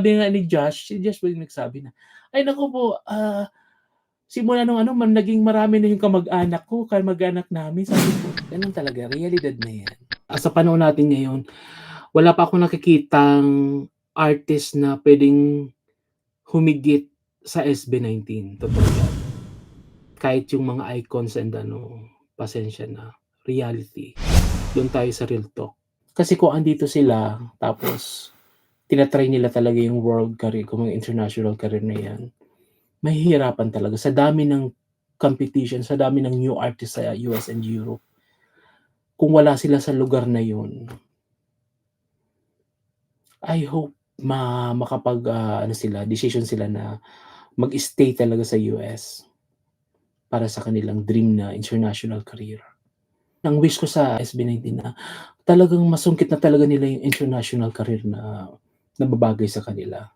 Sabi nga ni Josh, si Josh ba yung nagsabi na, "Ay naku po, simula nung ano naging marami na yung kamag-anak ko, kamag-anak namin." Sabi ko, gano'n talaga, realidad na 'yan. Sa panahon natin ngayon, wala pa akong nakikitang artist na puwedeng humigit sa SB19, totoo 'yan. Kahit yung mga icons and ano, pasensya na, reality. Do'n tayo sa real talk. Kasi kung andito sila tapos tina-try nila talaga yung world career kung mga international career na 'yan, mahihirapan talaga sa dami ng competition, sa dami ng new artist sa US and Europe. Kung wala sila sa lugar na 'yun, I hope makapag, ano sila, decision sila na mag-stay talaga sa US para sa kanilang dream na international career. Ang wish ko sa SB19 na talagang masungkit na talaga nila yung international career na nababagay sa kanila,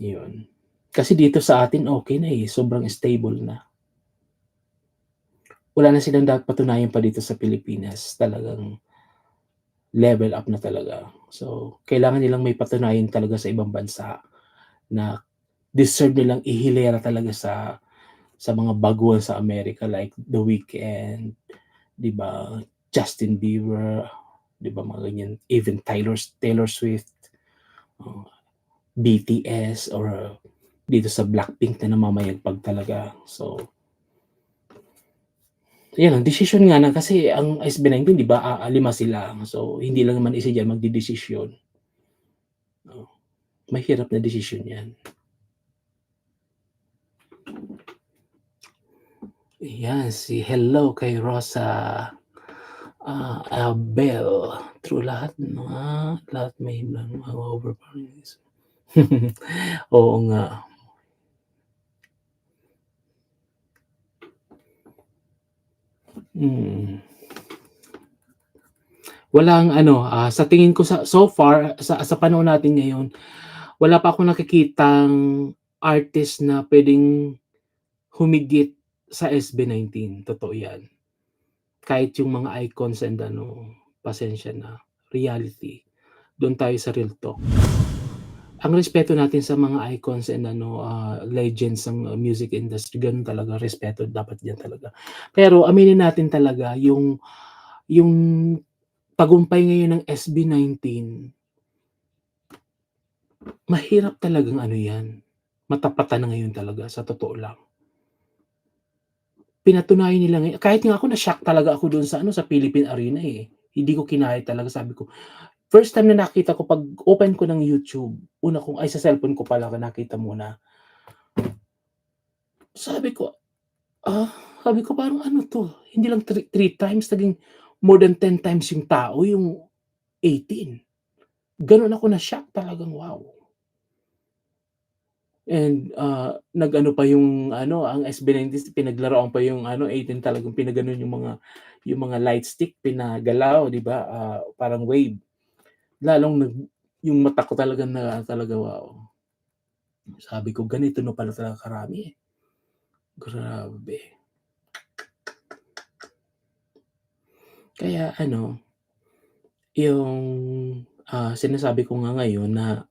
'yun. Kasi dito sa atin okey na, sobrang stable na. Wala na silang dapat patunayan pa dito sa Pilipinas, talagang level up na talaga. So, kailangan nilang may patunayan talaga sa ibang bansa na deserve nilang ihilera talaga sa mga baguhan sa Amerika like The Weeknd, 'di ba, Justin Bieber, 'di ba, mga ganyan, even Taylor Swift, oh, BTS or dito sa Blackpink na namamayagpag talaga. So, 'yan ang desisyon nga na kasi ang SB19 'di ba, 5 sila. So, hindi lang naman isa diyan magdedesisyon. Oh, mahirap na desisyon 'yan. Ayan, hello kay Rosa, Abel, true lahat may overpowering. Oo nga, mm. Walang ano, sa tingin ko so far sa panahon natin ngayon, wala pa akong nakikitang artist na puwedeng humigit sa SB19, totoo 'yan. Kahit yung mga icons and ano, pasensya na, reality. Do'n tayo sa real talk. Ang respeto natin sa mga icons and ano, legends ng music industry, gano'n talaga, respeto dapat diyan talaga. Pero aminin natin talaga yung tagumpay ngayon ng SB19, mahirap talagang ano 'yan, matapatan na ngayon talaga sa totoo lang. Pinatunayan nila kahit nga ako na-shock talaga ako do'n sa ano, sa Philippine Arena, eh. Hindi ko kinaya talaga, sabi ko first time na nakita ko pag-open ko ng YouTube, una kong ay sa cellphone ko pala nakita muna. Sabi ko, ah, sabi ko parang ano 'to, hindi lang three times, naging more than 10 times yung tao, yung 18. Gano'n ako na-shock talagang wow. And, nag-ano pa yung ano, ang SB19 pinaglaruan pa yung ano, 18, talagang pinagano'n yung mga light stick pinagalaw, 'di ba, parang wave. Lalong yung mata ko talaga na talaga, wow. Sabi ko ganito na pala talaga karami, grabe. Kaya ano, yung, sinasabi ko nga ngayon na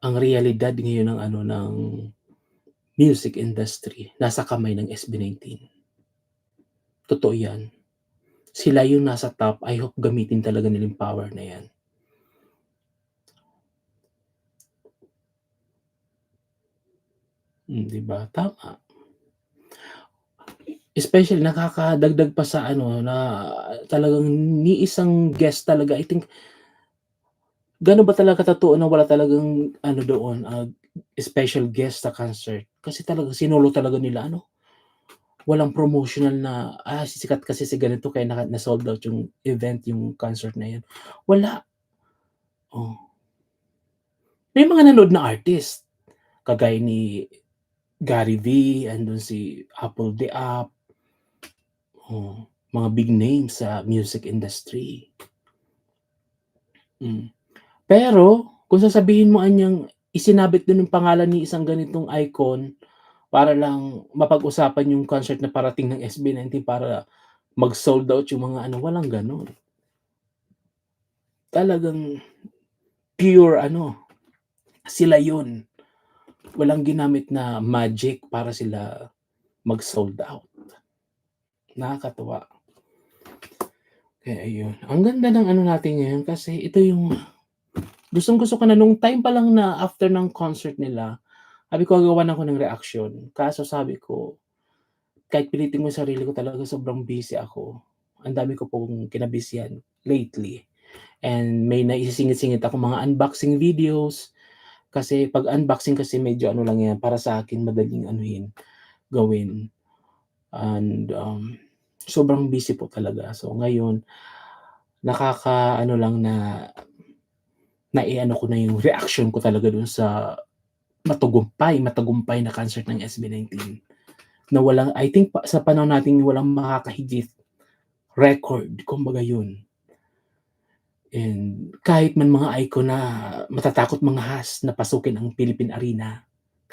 ang realidad ngayon ng ano, ng music industry nasa kamay ng SB19. Totoo 'yan. Sila yung nasa top, I hope gamitin talaga nila yung power na 'yan. 'Di ba, tama. Especially nakakadagdag pa sa ano na talagang ni isang guest talaga, I think ganon ba talaga katotoo na wala talagang ano doon, special guest sa concert. Kasi talagang sinolo talaga nila ano, walang promotional na, sisikat kasi si ganito kaya na-sold out yung event, yung concert na yun, wala. Oh, may mga nanood na artist, kagaya ni Gary V, andun si Apple the App, mga big names sa music industry. Hmm. Pero kung sasabihin mo anyang isinabit dun yung pangalan ni isang ganitong icon para lang mapag-usapan yung concert na parating ng SB19 para mag-sold out yung mga ano, walang gano'n. talagang pure ano, sila yun. Walang ginamit na magic para sila mag-sold out. Nakakatuwa. Kaya ayun, ang ganda ng ano natin ngayon kasi ito yung gustong-gusto ko na nung time pa lang na after ng concert nila, sabi ko gagawan ako ng reaksyon. Kaso sabi ko, kahit pilitin ko yung sarili ko talaga sobrang busy ako. Ang dami ko pong kinabisihan lately. And may naisisingit-singit akong mga unboxing videos. Kasi 'pag unboxing kasi medyo ano lang yan, para sa akin madaling anuhin, gawin. And, sobrang busy po talaga. So ngayon, nakakaano lang na naiano ko na yung reaction ko talaga dun sa matagumpay na concert ng SB19. Na walang I think sa panahon natin walang makakahigit, record kumbaga yun. And kahit man mga icon na matatakot manghas na pasukin ang Philippine Arena,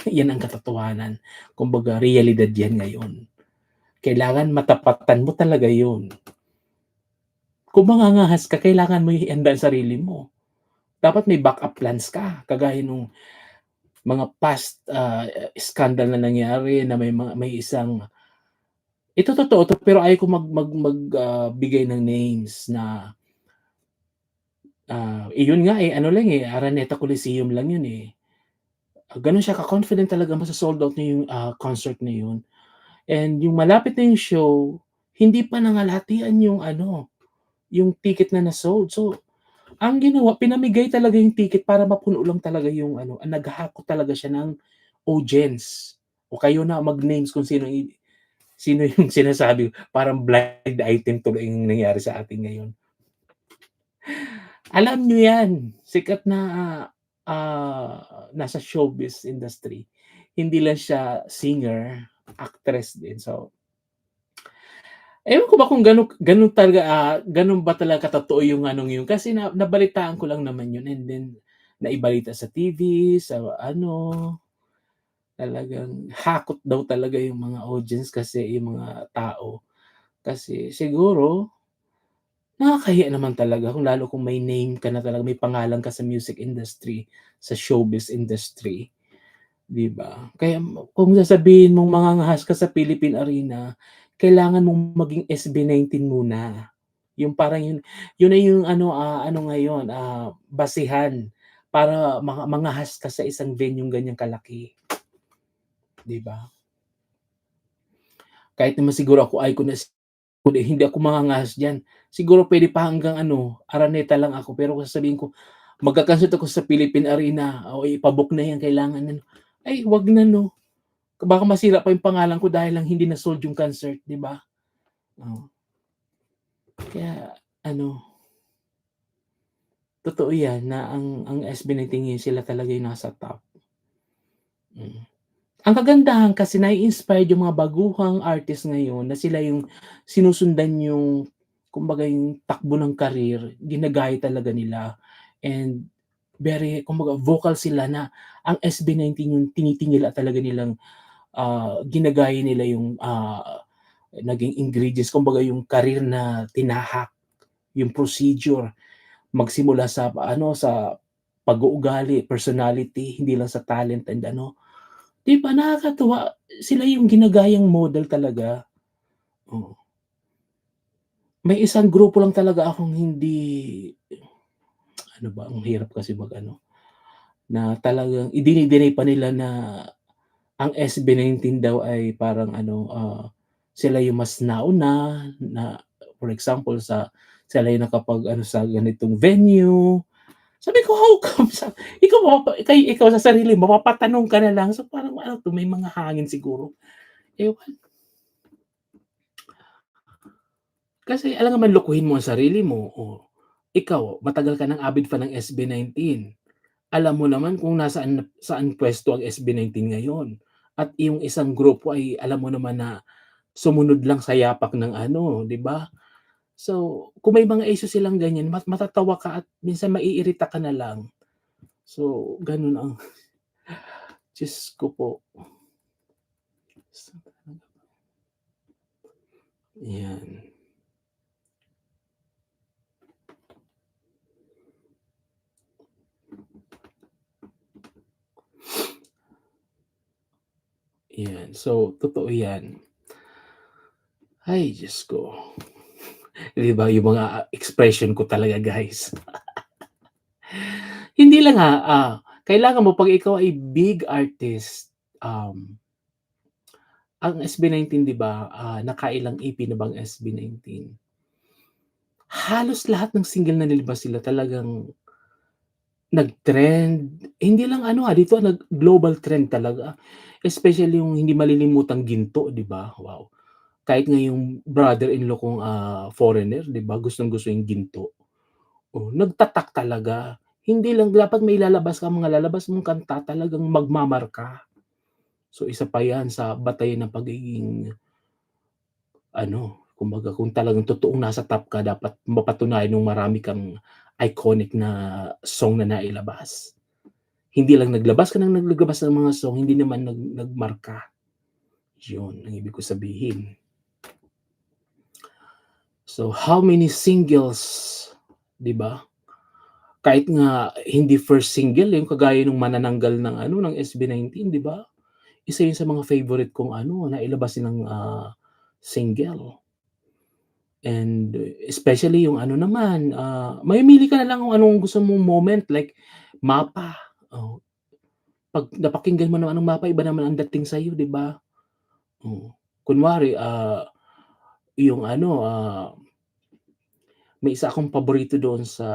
yan ang katotohanan. Kumbaga realidad yan ngayon. Kailangan matapatan mo talaga yun. Kung mangangahas ka kailangan mo ihanda ang sarili mo. Dapat may backup plans ka, kagaya nung mga past, scandal na nangyari na may isang ito totoo 'to pero ayaw ko bigay ng names na, iyon nga, ano lang, Araneta Coliseum lang yun, gano'n siya ka-confident talaga masa-sold out niya yung, concert na yun. And yung malapit na yung show, hindi pa nangalahatian yung ano, yung ticket na na-sold. So, ang ginawa pinamigay talaga yung ticket para mapuno lang talaga yung ano, naghahakot talaga siya ng audience. O kayo na mag-names kung sino yung sinasabi parang blind item tuloy yung nangyari sa atin ngayon. Alam niyo yan, sikat na, nasa showbiz industry. Hindi lang siya singer, actress din. So, ewan ko ba kung gano'n talaga, gano'n ba talaga katotoo yung anong yun kasi nabalitaan ko lang naman yun and then naibalita sa TV, sa ano, talagang hakot daw talaga yung mga audience kasi yung mga tao. Kasi siguro nakakahiya naman talaga kung lalo kung may name ka na talaga, may pangalan ka sa music industry, sa showbiz industry, 'di ba? Kaya kung sasabihin mong mangangahas ka sa Philippine Arena, kailangan mong maging SB19 muna. Yung parang yun na yung ano, ano ngayon, basehan para mangahas ka sa isang venueng ganyang kalaki, 'di ba? Kahit naman siguro ako icon na hindi ako mangangahas diyan. Siguro puwede pa hanggang ano, Araneta lang ako, pero kung sasabihin ko magka-concert ako sa Philippine Arena o ipa-book na 'yan kailangan ano, ay wag na 'no. Baka masira pa yung pangalan ko dahil lang hindi na-sold yung concert, 'di ba? Oh, kaya ano, totoo 'yan na ang SB19 ngayon sila talaga yung nasa top, mm. Ang kagandahan kasi nai-inspired yung mga baguhang artist ngayon na sila yung sinusundan yung kumbaga yung takbo ng career, ginagaya talaga nila and very kumbaga vocal sila na ang SB19 yung tinitingala talaga nilang, ginagaya nila yung, naging ingredients kumbaga yung career na tinahak, yung procedure, magsimula sa ano, sa pag-uugali, personality, hindi lang sa talent and ano. 'Di ba nakakatuwa, sila yung ginagayang model talaga, oo. May isang grupo lang talaga akong hindi ano ba, ang hirap kasi mag-ano, na talagang idini-deny pa nila na ang SB19 daw ay parang ano, sila yung mas nauna na for example sila yung nakapag-ano sa ganitong venue. Sabi ko, "How come?" Ikaw sa sarili mo mapapatanong ka na lang, so parang ano 'to, may mga hangin siguro, ewan. Kasi alangan naman lokohin mo ang sarili mo, ikaw matagal ka ng avid fan ng SB19, alam mo naman kung saan puwesto ang SB19 ngayon at yung isang grupo ay alam mo naman na sumunod lang sa yapak ng ano, 'di ba? So, kung may mga issue silang ganyan matatawa ka at minsan maiirita ka na lang. So, gano'n ang Diyos ko po. 'Yan. Yan. So, totoo yan. Ay, Diyos ko. 'Di ba yung mga expression ko talaga, guys. Hindi lang, kailangan mo 'pag ikaw ay big artist, ang SB19 'di ba, nakailang EP na bang SB19? Halos lahat ng single na nilabas nila talagang nag-trend. Hindi lang ano, dito nag-global trend talaga. Especially yung hindi malilimutang Ginto, 'di ba? Wow. Kahit nga yung brother-in-law kong, foreigner, 'di ba, gustong-gusto yung Ginto. Oh, nagtatak talaga. Hindi lang dapat may lalabas kang mga lalabas mong kanta talagang magmamarka. So, isa pa 'yan sa batayan ng pagiging ano, kumbaga kung talagang totoong nasa top ka dapat mapatunayan mong marami kang iconic na song na nailabas. Hindi lang naglabas ka ng naglabas ng mga song, hindi naman nagmarka. 'Yun ang ibig ko sabihin. So, how many singles, 'di ba? Kahit nga hindi first single, yung kagaya nung Manananggal ng ano, ng SB19, 'di ba? Isa yun sa mga favorite kong ano, nailabas nilang, single. And especially yung ano naman, mamimili ka na lang kung anong gusto mong moment like Mapa, oh. 'Pag napakinggan mo naman ang Mapa iba naman ang dating sa'yo, 'di ba? Oh, kunwari, yung ano, may isa akong paborito doon sa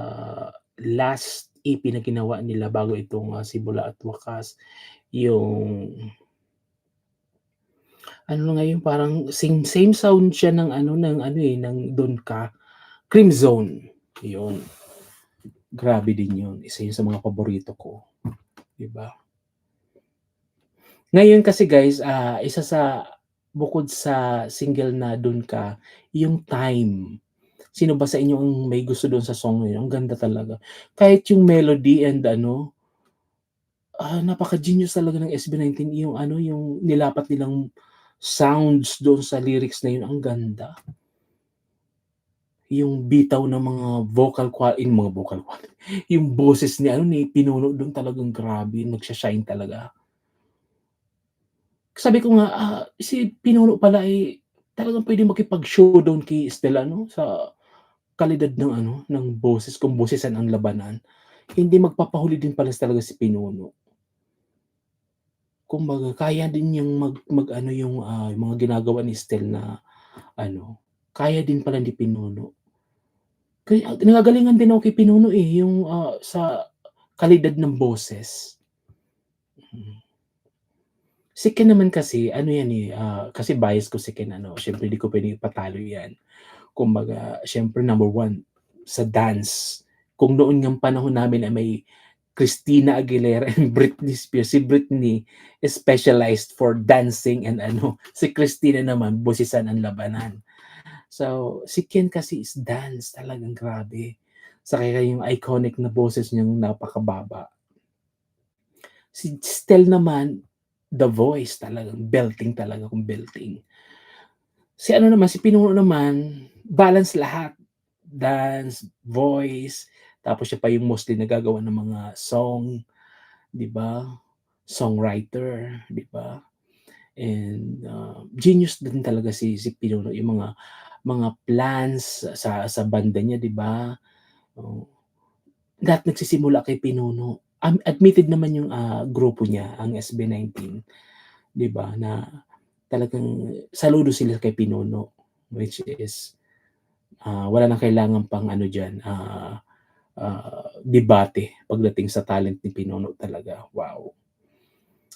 last EP na ginawa nila bago itong, Simula at Wakas, yung ano nga yun parang same sound siya ng Don Ka, Cream Zone, yun. Grabe din yun, isa yun sa mga paborito ko, 'di ba? Ngayon kasi guys, isa sa bukod sa single na Dun Ka, yung Time. Sino ba sa inyo ang may gusto dun sa song na yun? Ang ganda talaga. Kahit yung melody and ano, napaka-genius talaga ng SB19 yung ano, yung nilapat nilang sounds doon sa lyrics na yun, ang ganda. Yung bitaw ng mga vocal quality, yung boses ni ano, ni Pinuno dun talagang grabe, nagsha-shine talaga. Sabi ko nga, si Pinuno pala, talagang puwedeng makipag-showdown kay Estelle ano, sa kalidad ng ano, ng boses kung bosesan ang labanan. Hindi magpapahuli din pala talaga si Pinuno. Kumbaga kaya din niyang mag-ano yung, yung mga ginagawa ni Estelle na ano, kaya din pala ni Pinuno. Kaya nangagalingan din ako kay Pinuno, yung, sa kalidad ng boses. Mm. Si Ken naman kasi ano yan, kasi bias ko si Ken ano, siyempre di ko puwedeng ipatalo yan. Kumbaga siyempre number one sa dance. Kung noon ngang panahon namin ay may Christina Aguilera and Britney Spears, si Britney is specialized for dancing and ano, si Christina naman busisan ang labanan. So, si Ken kasi is dance talagang grabe. Saka yung iconic na boses niyang napakababa. Si Stell naman, the voice talagang belting talaga kung belting. Si ano naman, si Pinuno naman, balance lahat. Dance, voice, tapos siya pa yung mostly nagagawa ng mga song, 'di ba? Songwriter, 'di ba? And, genius din talaga si Pinuno, yung mga plans sa banda niya, 'di ba? Oh, lahat nagsisimula kay Pinuno. Admitted naman yung, grupo niya, ang SB19, 'di ba, na talagang saludo sila kay Pinuno, which is, wala ng kailangan pang ano diyan, debate pagdating sa talent ni Pinuno talaga, wow.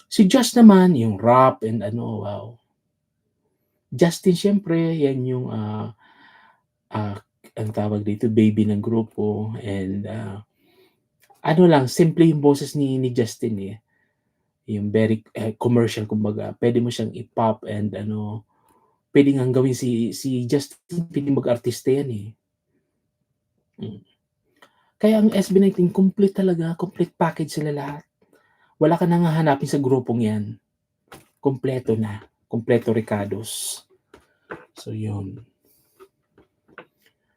Si Josh naman yung rap and ano, wow. Justin siyempre yan yung, ah, anong tawag dito, baby ng grupo and, ano lang simple yung boses ni Justin, yung very, commercial kumbaga. Puwede mo siyang i-pop and ano, puwede ngang gawin si Justin puwedeng mag-artista yan, hmm. Kaya ang SB19 complete talaga, complete package sila lahat. Wala ka nang hahanapin sa grupong 'yan, kumpleto na, kumpleto Ricados. So 'yun.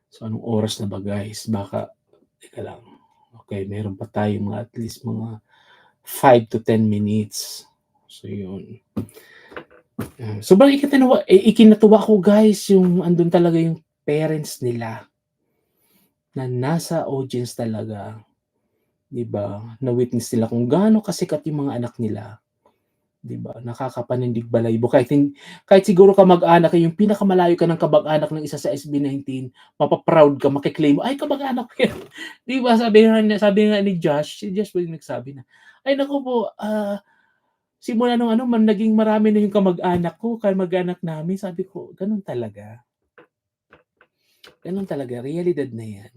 So anong oras na ba guys? Baka teka lang, okey meron pa tayong mga at least mga 5 to 10 minutes. So 'yun. Sobrang ikinatuwa ko guys yung andun talaga yung parents nila na nasa audience talaga, 'di ba? Na-witness nila kung gaano kasikat yung mga anak nila, 'di ba? Nakakapanindig balahibo kahit siguro kamag-anak yung pinakamalayo ka ng kamag-anak ng isa sa SB19, mapa-proud ka, maki-claim mo, "Ay kamag-anak ko yan." 'Di ba sabi nga ni Josh, si Josh ba yung nagsabi na, "Ay naku po, simula nung naging marami na yung kamag-anak ko, kamag-anak namin." Sabi ko, "Gano'n talaga." Gano'n talaga, realidad na 'yan.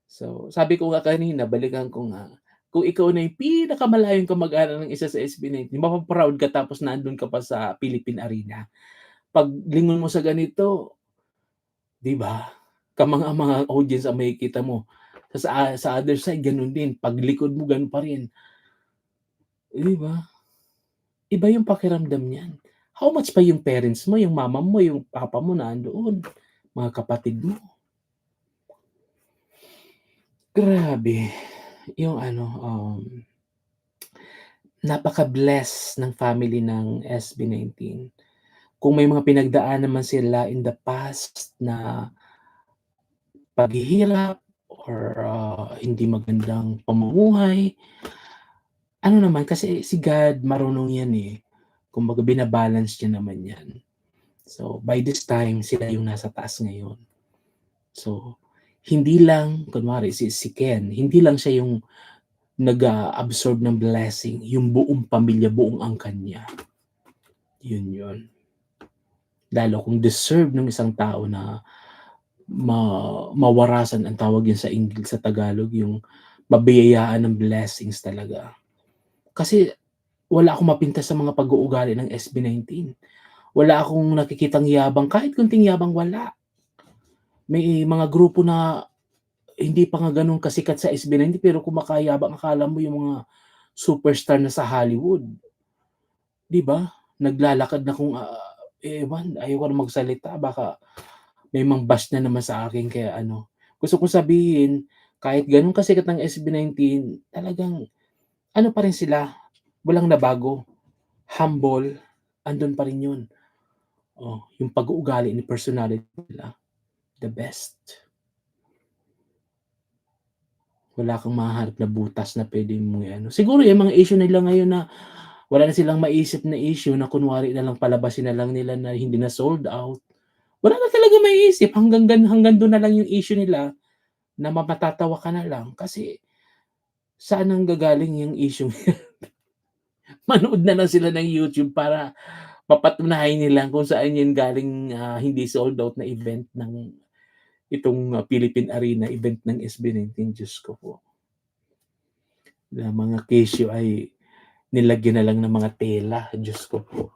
So, sabi ko nga kanina, balikan ko nga, kung ikaw na yung pinakamalayong kamag-anak ng isa sa SB19, mapa-proud ka tapos nandun ka pa sa Philippine Arena. Paglingon mo sa ganito, 'di ba, kamangha-mangha audience ang makikita mo. Sa other side gano'n din, paglikod mo gano'n pa rin, 'di ba? Iba yung pakiramdam niyan. How much pa yung parents mo, yung mama mo, yung papa mo nandoon, mga kapatid mo. Grabe, yung napaka-bless ng family ng SB19. Kung may mga pinagdaanan man sila in the past na paghihirap or, hindi magandang pamumuhay, ano naman kasi si God marunong 'yan, eh. Kumbaga bina-balance niya naman 'yan. So, by this time sila yung nasa taas ngayon. So, hindi lang kunwari si Ken, hindi lang siya yung nag-a-absorb ng blessing, yung buong pamilya, buong angkan niya. Yun. Lalo kung deserve ng isang tao na mawarasan ang tawag yun sa Tagalog, yung mabiyayaan ng blessings talaga. Kasi wala akong mapintas sa mga pag-uugali ng SB19. Wala akong nakikitang yabang, kahit konting yabang wala. May mga grupo na hindi pa nga gano'n kasikat sa SB19 pero kumakayabang, akala mo yung mga superstar na sa Hollywood. 'Di ba? Naglalakad na kung, ewan ayoko na magsalita baka may mang-bash na naman sa akin kaya gusto kong sabihin kahit gano'n kasikat ang SB19 talagang pa rin sila, walang nabago, humble, andun pa rin 'yun. Oh, yung pag-uugali ni personality nila, the best. Wala kang mahahanap na butas na puwede mong siguro yung mga issue nila ngayon na wala na silang maisip na issue na kunwari na lang palabasin na lang nila na hindi na sold out. Wala na talagang maiisip hanggang dun na lang yung issue nila na matatawa ka na lang kasi saan nanggagaling yung issue manood na lang sila ng YouTube para mapatunayan nila kung saan yan galing, hindi sold out na event ng itong, Philippine Arena event ng SB19, Diyos ko po. Na mga kesyo ay nilagyan na lang ng mga tela, Diyos ko po.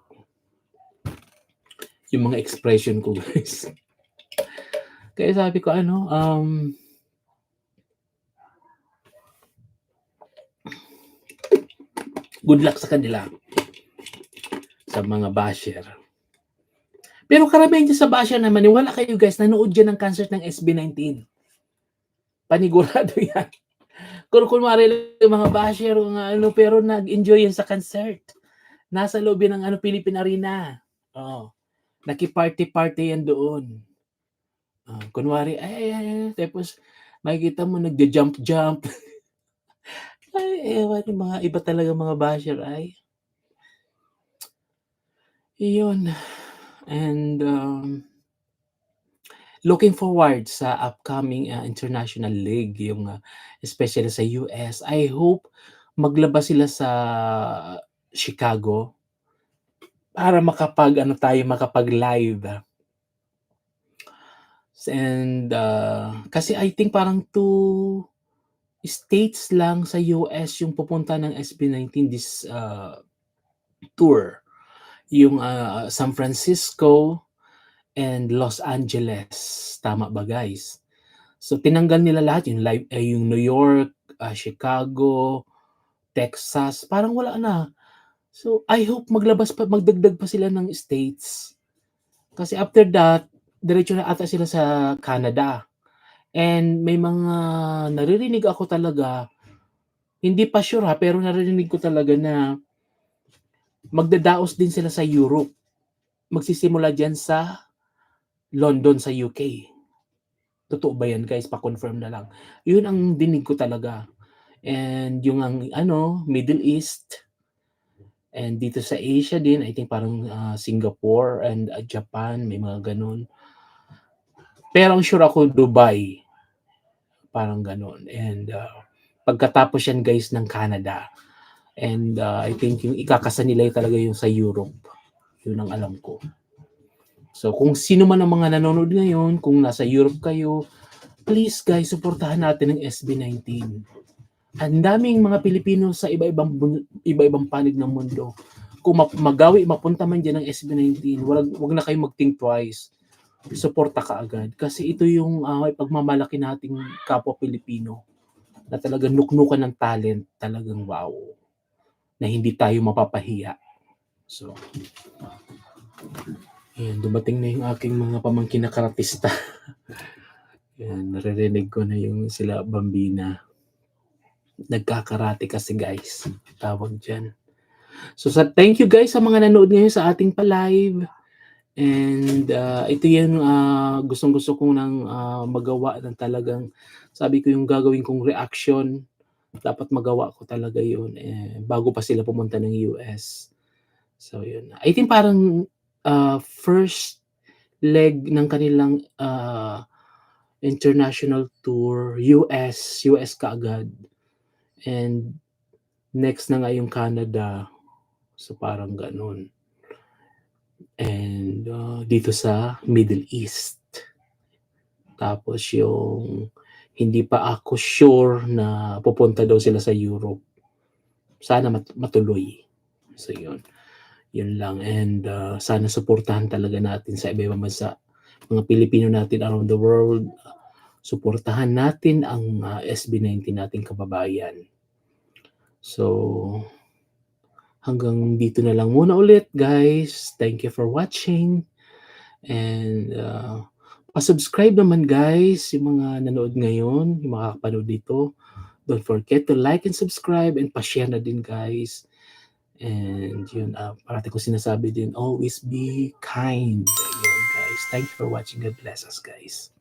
Yung mga expression ko guys. Kaya sabi ko good luck sa kanila, sa mga basher. Pero karamihan diyan sa basher naman, wala kayo guys, nanood diyan ng concert ng SB19. Panigurado yan. Kung kunwari yung mga basher pero nag-enjoy yan sa concert. Nasa loob yan ng Philippine Arena. Oo. Naki-party-party yan doon. Kunwari, ay, tapos makikita mo nagja-jump-jump. Ay, ewan yung mga iba talagang mga basher ay. Iyon. And, looking forward sa upcoming, international league yung, especially sa US. I hope maglabas sila sa Chicago para makapag-live. And, kasi I think parang 2 states lang sa US yung pupunta ng SB19 this, tour. Yung, San Francisco and Los Angeles. Tama ba guys? So tinanggal nila lahat yung New York, Chicago, Texas, parang wala na. So I hope magdagdag pa sila ng states. Kasi after that, diretso na ata sila sa Canada. And may mga naririnig ako talaga, hindi pa sure pero naririnig ko talaga na magdadaos din sila sa Europe. magsisimula diyan sa London sa UK. Totoo ba 'yan guys? Pa-confirm na lang. 'Yun ang dinig ko talaga. And yung ang Middle East and dito sa Asia din, I think parang Singapore and Japan, may mga gano'n. Pero ang sure ako Dubai, parang gano'n. And pagkatapos yan guys ng Canada. And I think yung ikakasa nila talaga yung sa Europe. Yun ang alam ko. So kung sino man ang mga nanonood ngayon, kung nasa Europe kayo, please guys, suportahan natin ang SB19. Ang daming mga Pilipino sa iba-ibang panig ng mundo. Kung magawi, mapunta man dyan ng SB19, wag na kayo mag-think twice. Suporta ka agad. Kasi ito yung pagmamalaki nating kapwa Pilipino na talagang nuknukan ng talent, talagang wow. Na hindi tayo mapapahiya. So, yan, dumating na yung aking mga pamangkin na karatista. Yan, naririnig ko na yung sila Bambina. Nagkakarate kasi guys, tawag dyan. So thank you guys sa mga nanood ngayon sa ating pa-live. And ito yung gustong-gusto kong nang magawa ng talagang, sabi ko yung gagawin kong reaction, dapat magawa ko talaga yun bago pa sila pumunta ng US. So yun. I think parang first leg ng kanilang international tour, US kaagad. And next na nga yung Canada. So parang ganun. And dito sa Middle East. Tapos yung hindi pa ako sure na pupunta daw sila sa Europe. Sana matuloy. So yun. Yun lang. And sana suportahan talaga natin sa iba-ibang bansa. Mga Pilipino natin around the world. Suportahan natin ang SB19 nating kababayan. So, hanggang dito na lang muna ulit, guys. Thank you for watching. And pa-subscribe naman, guys, yung mga nanood ngayon, yung makakapanood dito. Don't forget to like and subscribe and pa-share na din, guys. And yun, parati ko sinasabi din, always be kind. Yun, guys. Thank you for watching. God bless us, guys.